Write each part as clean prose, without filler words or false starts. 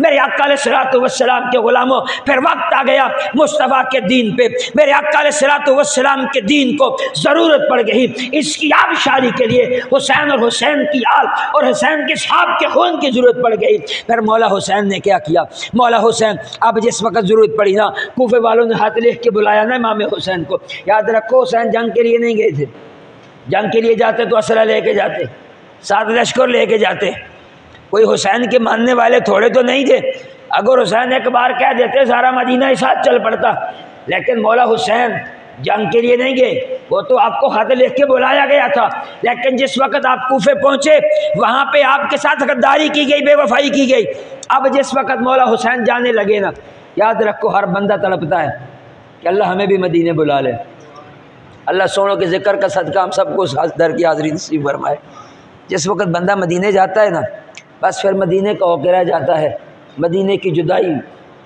मेरे आका अलैहिस्सलातु वस्सलाम के गुलामों, फिर वक्त आ गया मुस्तफ़ा के दीन पे। मेरे आका अलैहिस्सलातु वस्सलाम के दीन को ज़रूरत पड़ गई, इसकी आबशारी के लिए हुसैन और हुसैन की आल और हुसैन के साहब के खून की ज़रूरत पड़ गई। फिर मौला हुसैन ने क्या किया? मौला हुसैन, अब जिस वक्त ज़रूरत पड़ी ना, कूफे वालों ने हाथ लिख के बुलाया ना इमाम हुसैन को। याद रखो, हुसैन जंग के लिए नहीं गए थे। जंग के लिए जाते तो असला लेके जाते, साथ लश्कर लेके जाते। कोई हुसैन के मानने वाले थोड़े तो नहीं थे। अगर हुसैन एक बार कह देते सारा मदीना ही साथ चल पड़ता। लेकिन मौला हुसैन जंग के लिए नहीं गए, वो तो आपको खत लिख के बुलाया गया था। लेकिन जिस वक्त आप कूफे पहुंचे, वहां पे आपके साथ गद्दारी की गई, बेवफाई की गई। अब जिस वक्त मौला हुसैन जाने लगे ना, याद रखो हर बंदा तड़पता है कि अल्लाह हमें भी मदीने बुला ले। अल्लाह सोनों के जिक्र का सदका हम सबको दर की हाज़िरी नसीब फरमाए। जिस वक्त बंदा मदीने जाता है ना, बस फिर मदीने का होकर रह जाता है। मदीने की जुदाई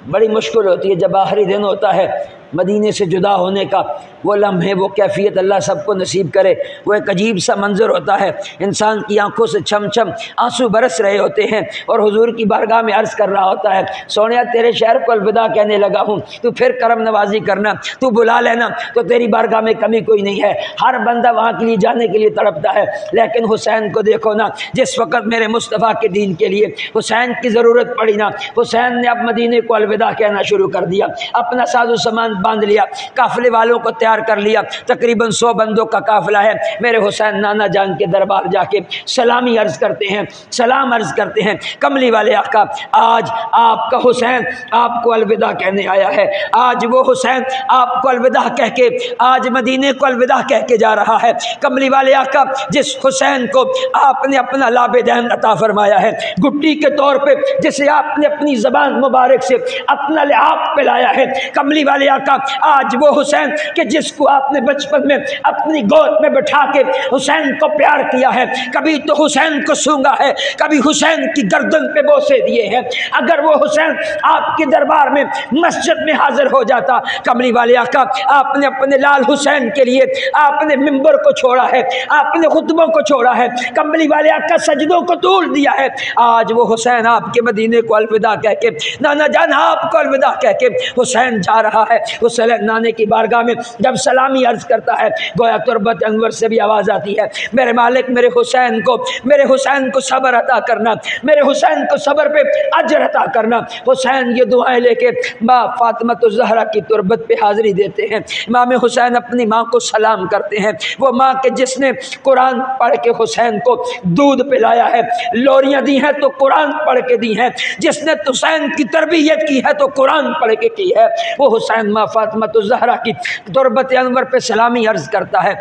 बड़ी मुश्किल होती है। जब आखिरी दिन होता है मदीने से जुदा होने का, वो लम्हे, वो कैफियत अल्लाह सबको नसीब करे। वो एक अजीब सा मंजर होता है, इंसान की आंखों से छम छम आंसू बरस रहे होते हैं और हुजूर की बारगाह में अर्ज़ कर रहा होता है, सोनिया तेरे शहर को अलविदा कहने लगा हूँ, तू फिर करम नवाजी करना, तू बुला लेना, तो तेरी बारगाह में कमी कोई नहीं है। हर बंदा वहाँ के लिए जाने के लिए तड़पता है। लेकिन हुसैन को देखो ना, जिस वक़्त मेरे मुस्तफ़ा के दीन के लिए हुसैन की ज़रूरत पड़ी ना, हुसैन ने अब मदीने को अलविदा कहना शुरू कर दिया। अपना साजो सामान बांध लिया, काफिले वालों को तैयार कर लिया। तकरीबन 100 बंदों का काफिला है। मेरे हुसैन नाना जान के दरबार जाके सलामी अर्ज करते हैं, सलाम अर्ज करते हैं, कमली वाले आका, आज आपका हुसैन आपको अलविदा कहने आया है। आज वो हुसैन आपको अलविदा कह के, आज मदीने को अलविदा कह के जा रहा है। कमली वाले आका, जिस हुसैन को आपने अपना लाबेदैन अता फरमाया है, गुट्टी के तौर पे जिसे आपने अपनी ज़बान मुबारक से अपना लिहाफ पिलाया है, कमली वाले आका, आज वो हुसैन कि जिसको आपने बचपन में अपनी गोद में बैठा के हुसैन को प्यार किया है, कभी तो हुसैन को सूंघा है, कभी हुसैन की गर्दन पे बोसे दिए हैं। अगर वो हुसैन आपके दरबार में मस्जिद में हाजिर हो जाता, कमली वाले आका, आपने अपने लाल हुसैन के लिए आपने मिंबर को छोड़ा है, आपने खुतबों को छोड़ा है, कमली वाले आका सजदों को तोड़ दिया है। आज वो हुसैन आपके मदीने को अलविदा कह के, नाना जान आपको अलविदा कह के हुसैन जा रहा है। हुसैन नाने की बारगाह में जब सलामी अर्ज करता है, गोया तुरबत अनवर से भी आवाज़ आती है, मेरे मालिक मेरे हुसैन को सब्र अता करना, मेरे हुसैन को सब्र पे अजर अता करना। हुसैन ये दुआएं लेके माँ फातिमा ज़हरा की तुरबत पे हाज़िरी देते हैं। इमाम हुसैन अपनी माँ को सलाम करते हैं, वो माँ के जिसने कुरान पढ़ के हुसैन को दूध पिलाया है, लोरियाँ दी हैं तो कुरान पढ़ के दी हैं, जिसने हुसैन की तरबियत की है तो कुरान पढ़ के की है, वो हुसैन माँ फातिमा ज़हरा की तुरबत अनवर पे सलामी अर्ज करता है।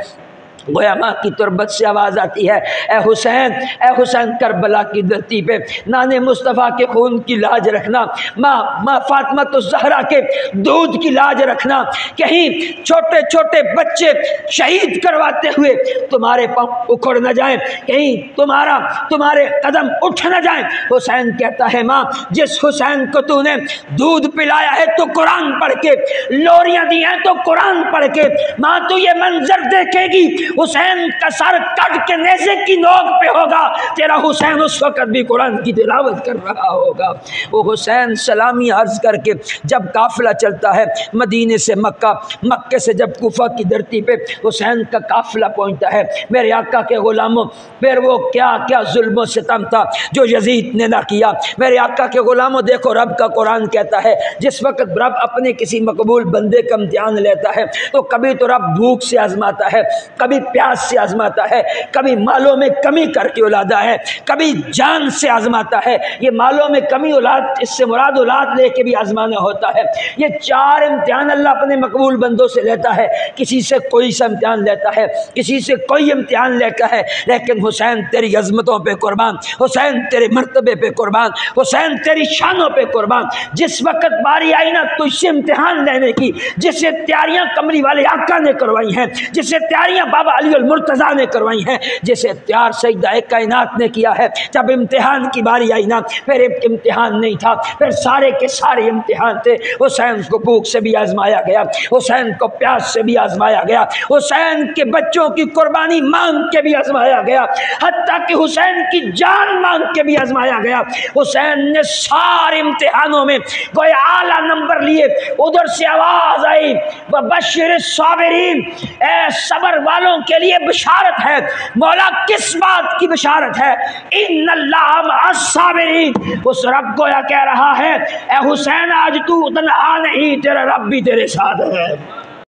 गोया माँ की तुरबत से आवाज़ आती है, ए हुसैन करबला की धरती पे नाने मुस्तफ़ा के खून की लाज रखना, माँ फातिमा ज़हरा के दूध की लाज रखना। कहीं छोटे छोटे बच्चे शहीद करवाते हुए तुम्हारे पाँव उखड़ न जाएं, कहीं तुम्हारे कदम उठ न जाएं। हुसैन कहता है, माँ जिस हुसैन को तूने दूध पिलाया है तो कुरान पढ़ के, लोरियाँ दी हैं तो कुरान पढ़ के, माँ तू ये मंजर देखेगी, हुसैन का सर कट के नेज़े की नोक पे होगा, तेरा हुसैन उस वक्त भी कुरान की तिलावत कर रहा होगा। वो हुसैन सलामी अर्ज करके जब काफिला चलता है मदीने से मक्का, मक्के से जब कूफा की धरती पे हुसैन का काफिला पहुंचता है, मेरे आका के गुलामों, फिर वो क्या क्या जुल्म सितम था जो यजीद ने ना किया। मेरे आका के गुलामों, देखो रब का कुरान कहता है, जिस वक्त रब अपने किसी मकबूल बंदे का इम्तिहान लेता है तो कभी तो रब भूख से आजमाता है, कभी प्यास से आजमाता है, कभी मालों में कमी करके औलादा है, कभी जान से आजमाता है। ये मालों में कमी औलाद, इससे मुराद औलाद लेके भी आजमाना होता है। ये 4 इम्तिहान अल्लाह अपने मकबूल बंदों से लेता है, किसी से कोई सा इम्तिहान लेता है, किसी से कोई इम्तिहान लेता है। लेकिन हुसैन तेरी अजमतों पे कुर्बान, हुसैन तेरे मर्तबे पे कुर्बान, हुसैन तेरी शानों पे कुर्बान। जिस वक्त बारी आई ना तुझसे इम्तिहान लेने की, जिससे तैयारियां कमली वाले आका ने करवाई हैं, जिससे तैयारियां बाबा अली मुर्तज़ा ने करवाई हैं, जिसे तैयार सैयदा कायनात ने किया है। जब इम्तिहान की बारी आई ना, फिर इम्तिहान नहीं था, फिर सारे के सारे इम्तिहान थे। हुसैन को भूख से भी आजमाया गया, हुसैन को प्यास से भी आजमाया गया, हुसैन के बच्चों की कुर्बानी मांग के भी आजमाया गया, हत्ता कि हुसैन की जान मांग के भी आजमाया गया। हुसैन ने सारे इम्तिहानों में कोई आला नंबर लिए। उधर से आवाज आई, बशीर साबिरीन, ए सबर वालों के लिए बिशारत है। मौला किस बात की बिशारत है? इन्नल्लाह मअस साबिरीन। उस रब गोया कह रहा है, ए हुसैन आज तू तन्हा नहीं, तेरा रब भी तेरे साथ है।